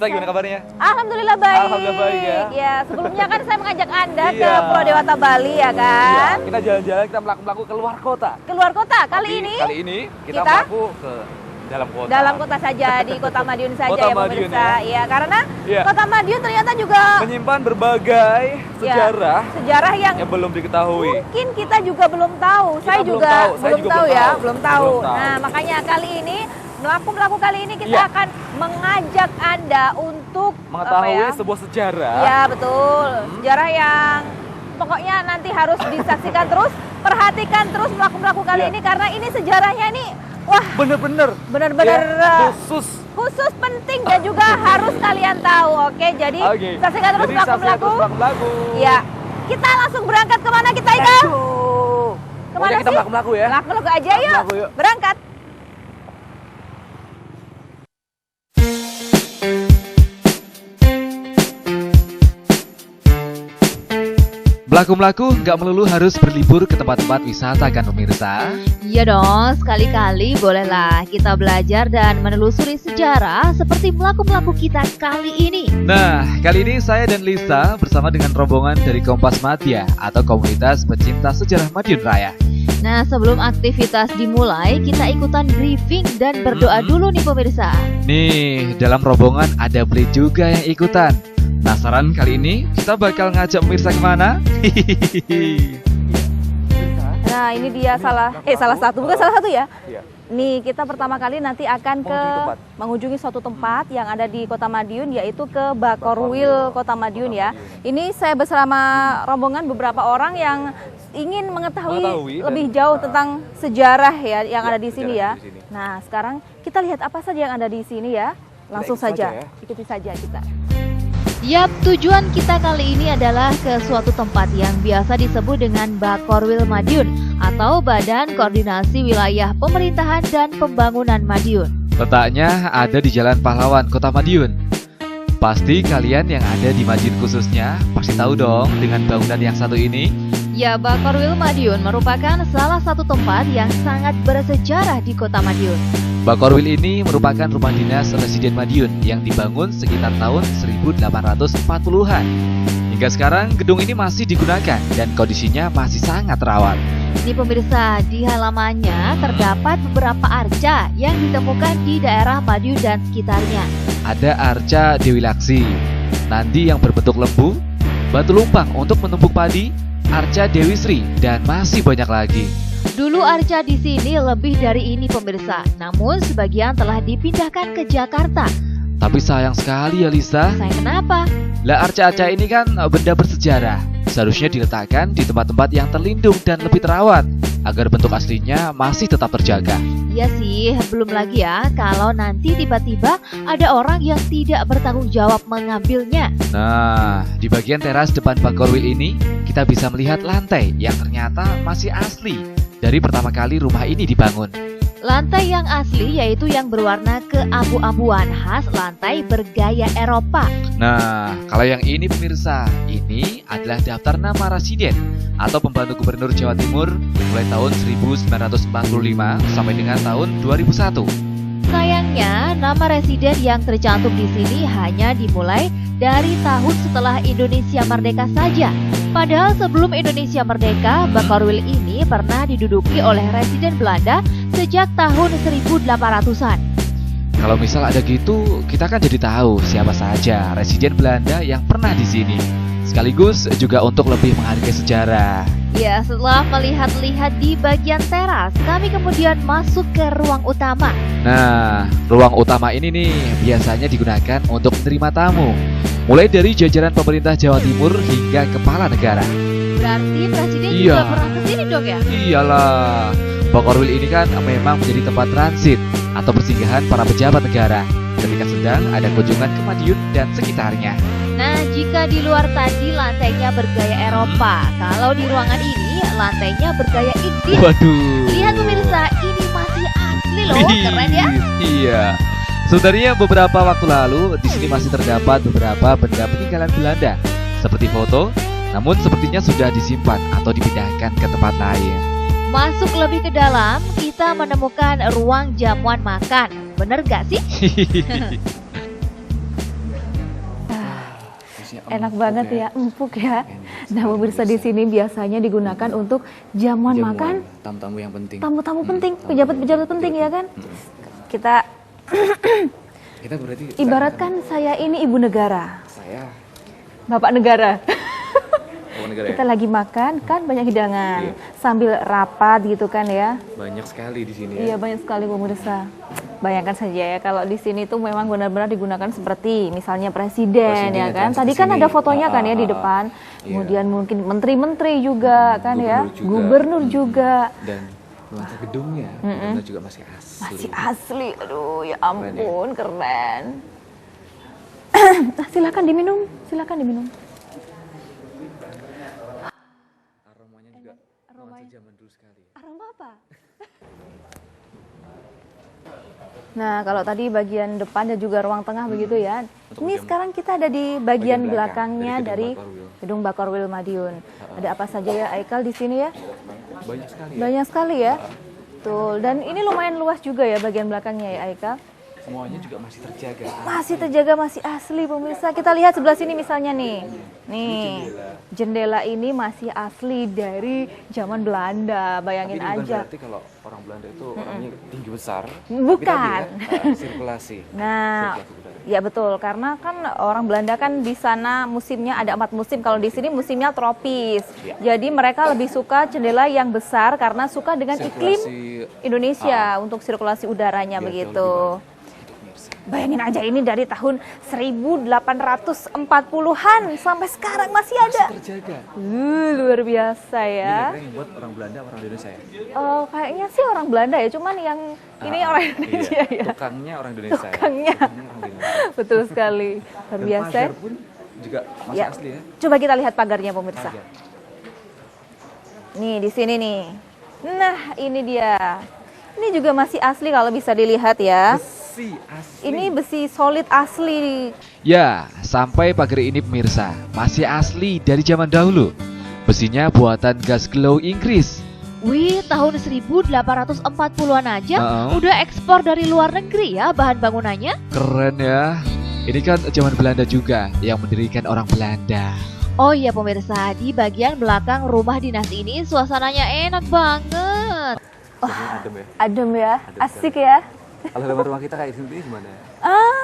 Lisa, gimana kabarnya? Alhamdulillah baik. Alhamdulillah baik ya. Ya, sebelumnya kan saya mengajak Anda ke Iya. Pulau Dewata Bali ya kan? Iya, kita jalan-jalan, kita melaku-melaku keluar kota. Keluar kota. Kali Tapi ini Kali ini kita kita melaku ke dalam kota. dalam kota saja, di Kota Madiun saja Kota ya Madiun pemirsa. Ya, karena Iya. Kota Madiun ternyata juga Menyimpan berbagai sejarah sejarah yang yang belum diketahui. mungkin kita juga belum tahu. Kita Saya belum juga tahu. Saya belum juga tahu belum ya, tahu. belum tahu. Belum tahu. Nah, makanya kali ini melaku kali ini kita Iya. akan mengajak Anda untuk Mengetahui sebuah sejarah. Ya betul, sejarah yang pokoknya nanti harus disaksikan terus, perhatikan terus melaku kali Iya. ini karena ini sejarahnya ini wah Bener-bener. benar-benar Ya, khusus penting dan juga harus kalian tahu. Oke, jadi Oke. saksikan terus Jadi saksikan melaku. terus melaku-melaku. Ya, kita langsung berangkat kemana kita Ika? Let's go. Kemana Pokoknya kita sih? melaku-melaku ya. Melaku aja yuk. Melaku yuk. Berangkat. Melaku-melaku nggak melulu harus berlibur ke tempat-tempat wisata kan pemirsa? Iya dong, sekali-kali bolehlah kita belajar dan menelusuri sejarah seperti melaku-melaku kita kali ini. Nah, kali ini saya dan Lisa bersama dengan rombongan dari Kompas Madya atau Komunitas Pecinta Sejarah Madiun Raya. Nah, sebelum aktivitas dimulai, kita ikutan briefing dan berdoa dulu nih pemirsa. Nih, dalam rombongan ada Beli juga yang ikutan. Penasaran kali ini kita bakal ngajak pemirsa kemana? Hihihi. Nah, ini dia salah satu, bukan salah satu ya. Iya. Nih, kita pertama kali nanti akan mengunjungi suatu tempat yang ada di Kota Madiun, yaitu ke Bakorwil Kota Madiun ya. Ini saya bersama rombongan beberapa orang yang ingin mengetahui lebih jauh tentang sejarah ya yang ada di sini ya. di sini. Nah, sekarang kita lihat apa saja yang ada di sini ya. Langsung Kita ikuti saja, saja ya. ikuti saja kita. Yap, tujuan kita kali ini adalah ke suatu tempat yang biasa disebut dengan Bakorwil Madiun atau Badan Koordinasi Wilayah Pemerintahan dan Pembangunan Madiun. Letaknya ada di Jalan Pahlawan, Kota Madiun. Pasti kalian yang ada di Madiun khususnya pasti tahu dong dengan bangunan yang satu ini. Ya, Bakorwil Madiun merupakan salah satu tempat yang sangat bersejarah di Kota Madiun. Bakorwil ini merupakan rumah dinas Residen Madiun yang dibangun sekitar tahun 1840-an. Hingga sekarang gedung ini masih digunakan dan kondisinya masih sangat rawan. Ini pemirsa, di halamannya terdapat beberapa arca yang ditemukan di daerah Madiun dan sekitarnya. Ada arca Dewi Laksi, nandi yang berbentuk lembu, batu lumpang untuk menumpuk padi, arca Dewi Sri, dan masih banyak lagi. Dulu arca di sini lebih dari ini pemirsa, namun sebagian telah dipindahkan ke Jakarta. Tapi sayang sekali ya Lisa. Sayang kenapa? Lah arca-arca ini kan benda bersejarah. Seharusnya diletakkan di tempat-tempat yang terlindung dan lebih terawat agar bentuk aslinya masih tetap terjaga. Iya sih, belum lagi ya kalau nanti tiba-tiba ada orang yang tidak bertanggung jawab mengambilnya. Nah, di bagian teras depan Bakorwil ini kita bisa melihat lantai yang ternyata masih asli dari pertama kali rumah ini dibangun. Lantai yang asli yaitu yang berwarna keabu-abuan khas lantai bergaya Eropa. Nah, kalau yang ini pemirsa, ini adalah daftar nama residen atau pembantu gubernur Jawa Timur mulai tahun 1945 sampai dengan tahun 2001. Sayangnya, nama residen yang tercantum di sini hanya dimulai dari tahun setelah Indonesia merdeka saja. Padahal sebelum Indonesia merdeka, Bakorwil ini pernah diduduki oleh residen Belanda sejak tahun 1800-an. Kalau misal ada gitu, kita kan jadi tahu siapa saja residen Belanda yang pernah di sini. Sekaligus juga untuk lebih menghargai sejarah. Ya, setelah melihat-lihat di bagian teras, kami kemudian masuk ke ruang utama. Nah, ruang utama ini nih biasanya digunakan untuk menerima tamu. Mulai dari jajaran pemerintah Jawa Timur hingga kepala negara. Berarti presiden Iya. juga pernah kesini dong ya? Iyalah, Bakorwil ini kan memang menjadi tempat transit atau persinggahan para pejabat negara ketika sedang ada kunjungan ke Madiun dan sekitarnya. Nah, jika di luar tadi lantainya bergaya Eropa, kalau di ruangan ini lantainya bergaya India. Waduh. Lihat pemirsa, ini masih asli loh, keren ya? Iya. Sebenarnya beberapa waktu lalu di sini masih terdapat beberapa benda peninggalan Belanda seperti foto, namun sepertinya sudah disimpan atau dipindahkan ke tempat lain. Masuk lebih ke dalam, kita menemukan ruang jamuan makan. Bener gak sih? Enak banget ya, empuk ya. Nah, pemirsa di sini biasanya digunakan untuk jamuan makan tamu-tamu yang penting. tamu-tamu penting, pejabat-pejabat penting ya kan? Kita Berarti ibaratkan saya ini ibu negara, saya bapak negara. negara Kita lagi makan kan banyak hidangan sambil rapat gitu kan ya. banyak sekali di sini Iya, banyak sekali pemirsa. Bayangkan saja ya kalau di sini tuh memang benar-benar digunakan seperti misalnya presiden ya kan. datang Tadi ke kan sini. ada fotonya kan ya di depan. Kemudian mungkin menteri-menteri juga kan ya, gubernur juga. Dan nuansa gedungnya benar juga masih asli. Masih asli. Aduh, ya ampun, keren. Nah, silakan diminum, silakan diminum. Aromanya juga nuansa zaman dulu sekali. Aroma apa? Nah, kalau tadi bagian depan dan juga ruang tengah begitu ya. Ini sekarang kita ada di bagian belakangnya dari Gedung Bakorwil Madiun. Ada apa saja ya, Aikal, di sini ya? Banyak sekali ya. Banyak sekali ya. Betul. Dan ini lumayan luas juga ya bagian belakangnya ya, Aikal. Semuanya juga masih terjaga. Masih terjaga, masih asli pemirsa. Kita lihat sebelah sini misalnya nih. Nih, jendela ini masih asli dari zaman Belanda. Bayangin Tapi ini bukan aja. berarti kalau orang Belanda itu orangnya tinggi besar. Bukan. Tapi tadi ya, sirkulasi. Nah, Sirkulasi udara. ya betul. Karena kan orang Belanda kan di sana musimnya ada 4 musim. Kalau di sini musimnya tropis. Jadi mereka lebih suka jendela yang besar karena suka dengan iklim Sirkulasi Indonesia untuk sirkulasi udaranya biar jauh begitu. lebih baik. Untuk pemirsa. Bayangin aja ini dari tahun 1840-an sampai sekarang masih ada. Terjaga. Luar biasa ya. Ini yang buat orang Belanda, orang Indonesia ya. Oh, kayaknya sih orang Belanda ya, cuman yang ini orang Indonesia Iya. ya. Tukangnya orang Indonesia. Tukangnya. Ya. Tukangnya orang Indonesia. Betul sekali. Luar Dan biasa. pagar pun juga masih Ya. asli ya. Coba kita lihat pagarnya pemirsa. Pagar. Nih di sini nih. Nah, ini dia. Ini juga masih asli kalau bisa dilihat ya. Besi asli. Ini besi solid asli. Ya, sampai pagar ini pemirsa, masih asli dari zaman dahulu. Besinya buatan gas glow Inggris. Wih, tahun 1840-an aja Heeh. udah ekspor dari luar negeri ya bahan bangunannya. Keren ya. Ini kan zaman Belanda juga yang mendirikan orang Belanda. Oh iya pemirsa, di bagian belakang rumah dinas ini suasananya enak banget. Jadinya adem ya. Adem ya, Adem asik ya. Kalau dalam rumah kita kayak gini gimana ya?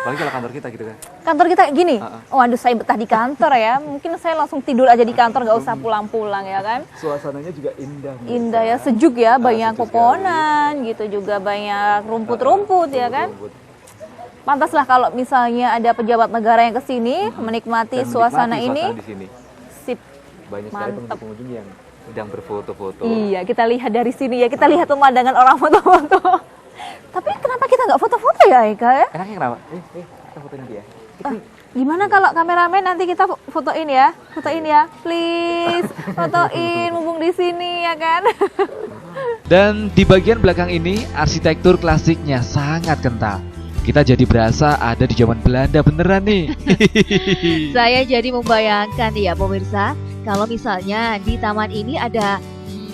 Apalagi kalau kantor kita gitu kan. Kantor kita gini. Waduh, saya betah di kantor ya. Mungkin saya langsung tidur aja di kantor, nggak usah pulang-pulang ya kan. Suasananya juga indah. Indah ya, sejuk ya, banyak pepohonan gitu juga, banyak rumput-rumput ya kan. Pantaslah kalau misalnya ada pejabat negara yang kesini menikmati suasana ini. Di sini. Sip. Banyak sekali Mantap. pengunjung yang sedang berfoto-foto. Iya, kita lihat dari sini ya. Kita lihat pemandangan orang foto-foto. Tapi kenapa kita nggak foto-foto ya, Eka ya? Enaknya kenapa? Kita fotoin nanti ya. Gimana kalau kameramen nanti kita fotoin ya? Fotoin ya, please. Fotoin mumpung di sini ya kan. Dan di bagian belakang ini, arsitektur klasiknya sangat kental. Kita jadi berasa ada di zaman Belanda beneran nih. Saya jadi membayangkan ya pemirsa, kalau misalnya di taman ini ada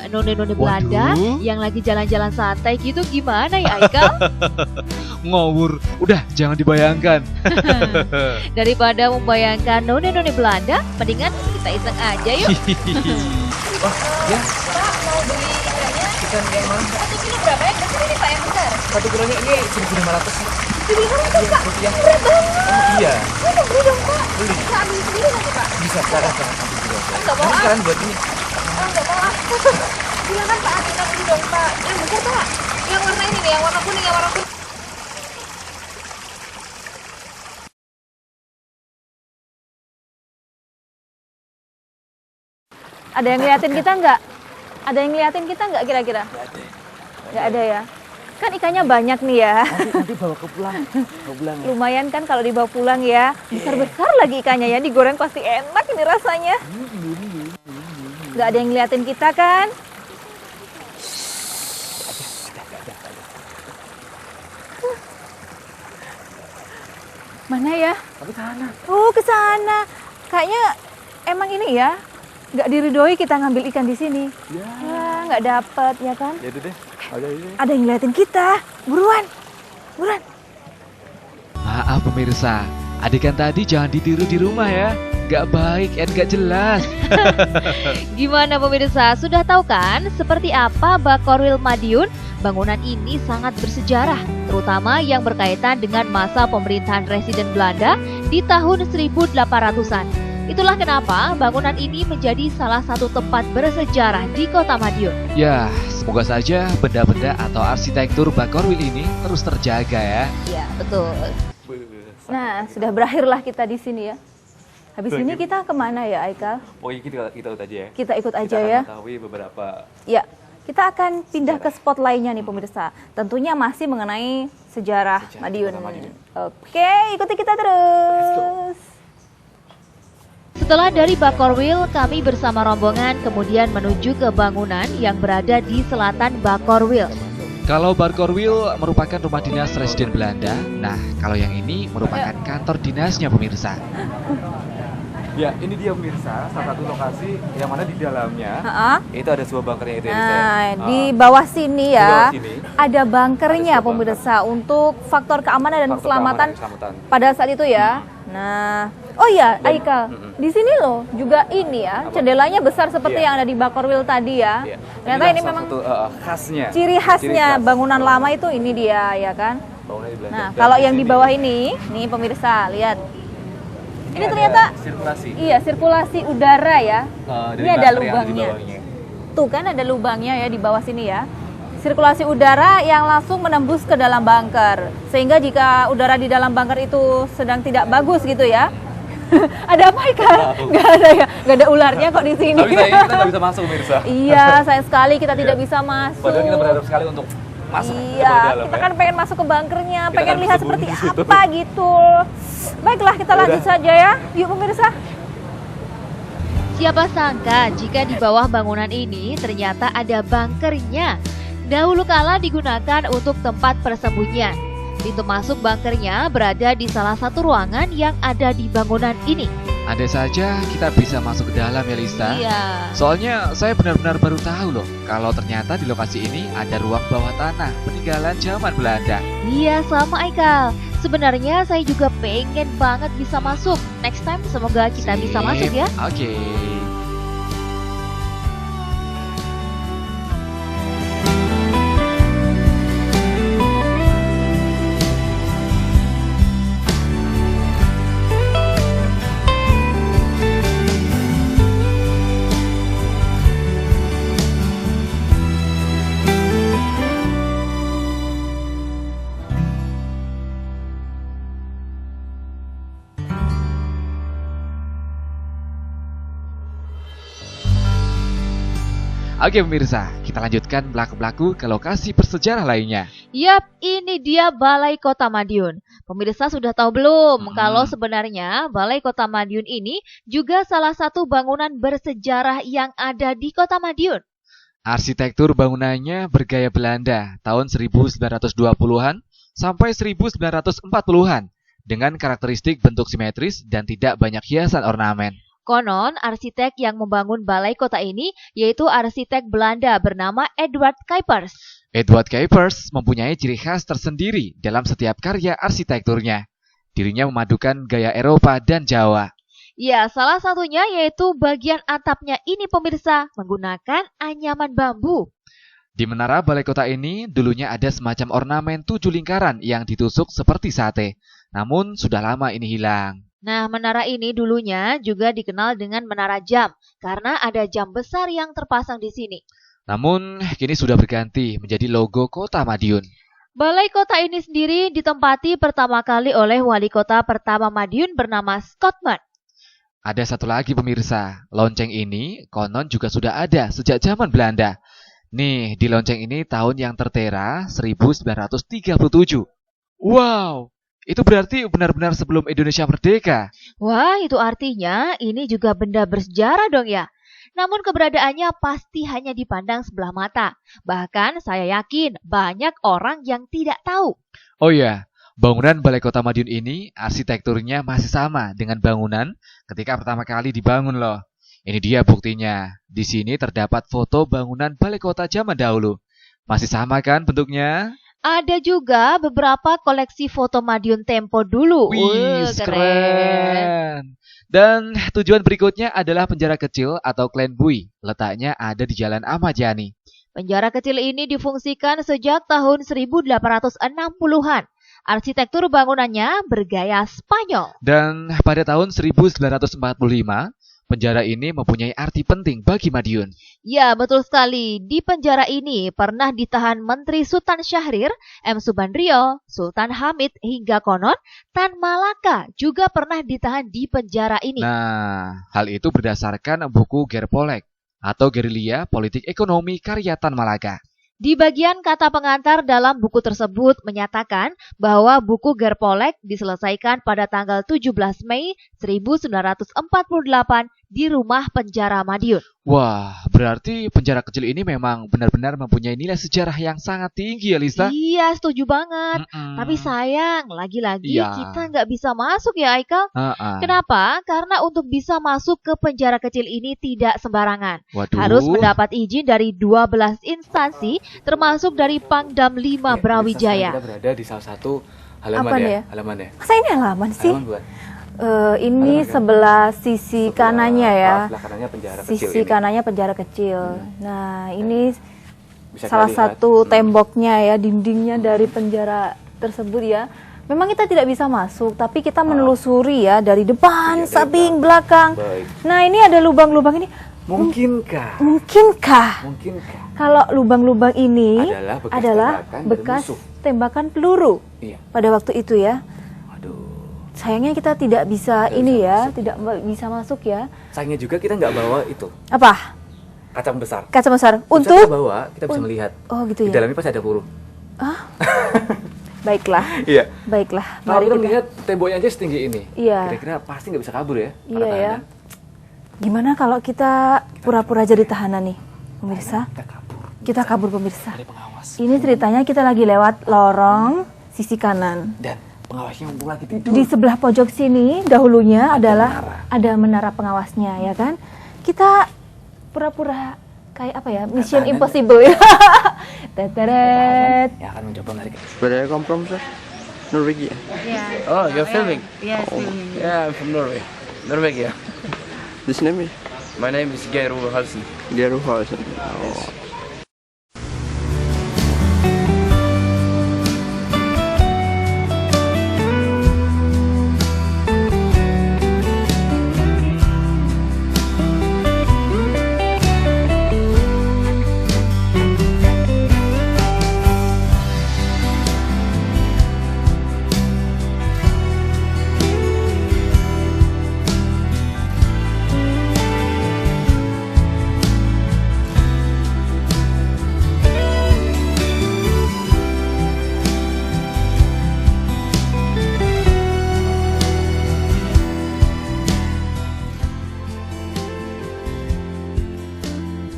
none-none Belanda Waduh. yang lagi jalan-jalan santai gitu, gimana ya Aikal? Ngawur, udah jangan dibayangkan. Daripada membayangkan none-none Belanda, mendingan kita iseng aja yuk. Ya, Pak, mau beli ikannya? ikan yang mana? 1 kilo berapa ya? Kecil ini Pak yang besar. 1 kilonya ini 1.500. Beli berapa Pak? Rupiah. Berat banget. Oh iya, Mana beli dong Pak? beli. Saya ambil sendiri nanti Pak. Bisa sekarang ambil juga. Nggak mau, Nanti ah. kalian buat ini. Nggak mau ah. Silakan Pak, kita beli dong Pak. Yang besar Pak. Yang warna ini nih, yang warna kuning, yang warna kuning. Ada yang ngeliatin kita nggak? Ada yang ngeliatin kita nggak kira-kira? Nggak ada ya. Kan ikannya banyak nih ya. Nanti bawa ke pulang. Bawa pulang ya. Lumayan kan kalau dibawa pulang ya. Besar-besar lagi ikannya ya. Digoreng pasti enak ini rasanya. Nggak ada yang ngeliatin kita kan? Mana ya? Tapi sana. Oh, ke sana. Kayaknya emang ini ya. Nggak diridoi kita ngambil ikan di sini. Ya. Wah, nggak dapet ya kan? Ya itu deh. Ada ini. Ada yang ngeliatin kita. Buruan. Buruan. Maaf pemirsa, adegan tadi jangan ditiru di rumah ya. Gak baik and gak jelas. Gimana pemirsa, sudah tahu kan seperti apa Bakorwil Madiun? Bangunan ini sangat bersejarah, terutama yang berkaitan dengan masa pemerintahan Residen Belanda di tahun 1800-an. Itulah kenapa bangunan ini menjadi salah satu tempat bersejarah di Kota Madiun. Ya, semoga saja benda-benda atau arsitektur Bakorwil ini terus terjaga ya. Ya, betul. Nah, sudah berakhirlah kita di sini ya. Habis ini kita kemana ya, Aikal? Pokoknya kita ikut aja ya. Kita ikut aja Kita akan ya. mengetahui beberapa Ya, kita akan pindah ke spot lainnya nih pemirsa. Tentunya masih mengenai sejarah Madiun. Kota Madiun. Oke, ikuti kita terus. Setelah dari Bakorwil, kami bersama rombongan kemudian menuju ke bangunan yang berada di selatan Bakorwil. Kalau Bakorwil merupakan rumah dinas Residen Belanda, nah kalau yang ini merupakan kantor dinasnya pemirsa. Ya, ini dia pemirsa, salah satu lokasi yang mana di dalamnya itu ada sebuah bunkernya itu ya. Nah, di bawah sini ya, Di bawah sini. ada bunkernya Ada sebuah pemirsa untuk faktor keamanan dan Faktor keselamatan keamanan dan keselamatan. pada saat itu ya. Nah, oh iya, Aikal, di sini loh juga ini ya, jendelanya besar seperti Iya. yang ada di Bakorwil tadi ya. Iya. Ternyata Inilah ini salah memang satu, khasnya. ciri khasnya khas. bangunan lama itu ini dia ya kan. Bangunan di Belanda. Nah, Dan kalau di yang di sini, bawah ini, nih pemirsa lihat. Ini ada ternyata sirkulasi. iya sirkulasi udara ya. Dari Ini ada bunker yang di lubangnya. bawahnya. Tuh kan ada lubangnya ya di bawah sini ya. Sirkulasi udara yang langsung menembus ke dalam bunker. Sehingga jika udara di dalam bunker itu sedang tidak bagus gitu ya. Ada apa Ika? Gak ada ya? Gak ada ularnya kok di sini. Tapi sayangnya kita nggak bisa masuk pemirsa. Iya, sayang sekali kita tidak bisa masuk. Padahal kita berharap sekali untuk masuk ke Iya, bawah dalam kita ya. kan pengen masuk ke bunkernya, Kita pengen kan lihat bersembunyi seperti di situ. apa gitu. Baiklah, kita Udah. lanjut saja ya. Yuk pemirsa. Siapa sangka jika di bawah bangunan ini ternyata ada bunkernya. Dahulu kala digunakan untuk tempat persembunyian. Pintu masuk bunkernya berada di salah satu ruangan yang ada di bangunan ini. Andai saja kita bisa masuk ke dalam ya Lista. Iya. Soalnya saya benar-benar baru tahu loh kalau ternyata di lokasi ini ada ruang bawah tanah peninggalan zaman Belanda. Iya, sama Aikal. Sebenarnya saya juga pengen banget bisa masuk. Next time semoga kita bisa Sip. masuk ya. Oke. Oke pemirsa, kita lanjutkan belaku-belaku ke lokasi bersejarah lainnya. Yap, ini dia Balai Kota Madiun. Pemirsa sudah tahu belum kalau sebenarnya Balai Kota Madiun ini juga salah satu bangunan bersejarah yang ada di Kota Madiun. Arsitektur bangunannya bergaya Belanda tahun 1920-an sampai 1940-an dengan karakteristik bentuk simetris dan tidak banyak hiasan ornamen. Konon, arsitek yang membangun balai kota ini yaitu arsitek Belanda bernama Edward Kuipers. Edward Kuipers mempunyai ciri khas tersendiri dalam setiap karya arsitekturnya. Dirinya memadukan gaya Eropa dan Jawa. Ya, salah satunya yaitu bagian atapnya ini pemirsa menggunakan anyaman bambu. Di menara balai kota ini dulunya ada semacam ornamen 7 lingkaran yang ditusuk seperti sate. Namun sudah lama ini hilang. Nah, menara ini dulunya juga dikenal dengan menara jam karena ada jam besar yang terpasang di sini. Namun kini sudah berganti menjadi logo Kota Madiun. Balai kota ini sendiri ditempati pertama kali oleh wali kota pertama Madiun bernama Scottman. Ada satu lagi pemirsa, lonceng ini konon juga sudah ada sejak zaman Belanda. Nih, di lonceng ini tahun yang tertera 1937. Wow! Itu berarti benar-benar sebelum Indonesia merdeka. Wah, itu artinya ini juga benda bersejarah dong ya. Namun keberadaannya pasti hanya dipandang sebelah mata. Bahkan saya yakin banyak orang yang tidak tahu. Oh iya, bangunan Balai Kota Madiun ini arsitekturnya masih sama dengan bangunan ketika pertama kali dibangun loh. Ini dia buktinya. Di sini terdapat foto bangunan Balai Kota zaman dahulu. Masih sama kan bentuknya? Ada juga beberapa koleksi foto Madiun Tempo dulu. Wih, keren. Dan tujuan berikutnya adalah penjara kecil atau Klen Bui. Letaknya ada di Jalan Ahmad Yani. Penjara kecil ini difungsikan sejak tahun 1860-an. Arsitektur bangunannya bergaya Spanyol. Dan pada tahun 1945, penjara ini mempunyai arti penting bagi Madiun. Ya, betul sekali. Di penjara ini pernah ditahan Menteri Sultan Syahrir, M. Subandrio, Sultan Hamid, hingga konon Tan Malaka juga pernah ditahan di penjara ini. Nah, hal itu berdasarkan buku Gerpolek atau Gerilya Politik Ekonomi karya Tan Malaka. Di bagian kata pengantar dalam buku tersebut menyatakan bahwa buku Gerpolek diselesaikan pada tanggal 17 Mei 1948 di rumah penjara Madiun. Wah, berarti penjara kecil ini memang benar-benar mempunyai nilai sejarah yang sangat tinggi ya, Lisa? Iya, setuju banget. Tapi sayang, lagi-lagi kita nggak bisa masuk ya, Aikal. Kenapa? Karena untuk bisa masuk ke penjara kecil ini tidak sembarangan. Waduh. Harus mendapat izin dari 12 instansi, termasuk dari Pangdam 5 Brawijaya. Kita berada di salah satu halaman Apa ya. ya? Halaman ya. Masa ini halaman sih? Halaman buat. Ini sebelah sisi kanannya ya. Sebelah kanannya penjara kecil Sisi ini. kanannya penjara kecil. Nah, ini Bisa salah kita lihat. satu temboknya ya, dindingnya dari penjara tersebut ya. Memang kita tidak bisa masuk, tapi kita menelusuri ya dari depan, Iya, dari samping, belakang. Baik. Nah, ini ada lubang-lubang ini. Mungkinkah? Mungkinkah kalau lubang-lubang ini adalah bekas tembakan peluru Iya. pada waktu itu ya? Aduh. Sayangnya kita tidak bisa tidak bisa masuk ya. Sayangnya juga kita nggak bawa itu Apa? kaca besar. Kaca besar. Bisa Untuk kita bawa, kita bisa melihat. Oh gitu Di ya. dalamnya pasti ada peluru. Baiklah. Iya. Baiklah. Kalau Mari kita kita. melihat temboknya aja setinggi ini, Iya. kira-kira pasti nggak bisa kabur ya? para Iya ya. tahanan. Gimana kalau kita pura-pura jadi tahanan nih, pemirsa? Kita kabur. Kita kabur pemirsa. Ada pengawas. Ini ceritanya kita lagi lewat lorong sisi kanan. Dan pengawasnya mumpung lagi tidur. Di sebelah pojok sini dahulunya ada menara pengawasnya ya kan. Kita pura-pura kayak apa ya? Mission Impossible ya. Teteret. Ya akan mencoba menarik. Where do you come from, sir? Norway. Yeah. Oh, you're filming? Yes, filming. Yeah, I'm from Norway. Norwegia. This name is My name is Geir Ove Halsen. Geir Halsen. Oh.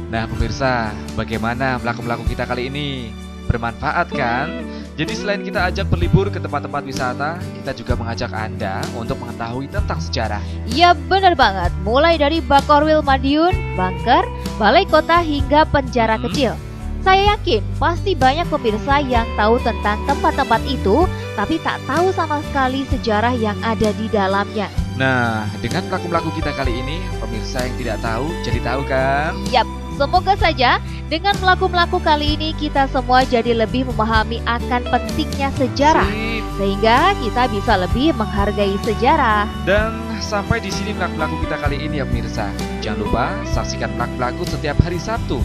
Nah pemirsa, bagaimana pelaku-pelaku kita kali ini? Bermanfaat kan? Jadi selain kita ajak berlibur ke tempat-tempat wisata, kita juga mengajak Anda untuk mengetahui tentang sejarah. Ya benar banget, mulai dari Bakorwil Madiun, Bangker, Balai Kota hingga penjara kecil. Saya yakin pasti banyak pemirsa yang tahu tentang tempat-tempat itu, tapi tak tahu sama sekali sejarah yang ada di dalamnya. Nah, dengan pelaku-pelaku kita kali ini, pemirsa yang tidak tahu jadi tahu kan? Yap, semoga saja dengan pelaku-pelaku kali ini kita semua jadi lebih memahami akan pentingnya sejarah, Sip. sehingga kita bisa lebih menghargai sejarah. Dan sampai di sini pelaku-pelaku kita kali ini ya pemirsa. Jangan lupa saksikan pelaku-pelaku setiap hari Sabtu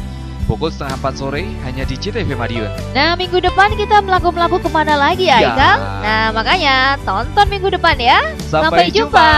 pukul 3:30 sore hanya di CTV Madiun. Nah, minggu depan kita melaku-melaku kemana lagi ya, Ya. Aikal? Nah, makanya tonton minggu depan ya. Sampai jumpa.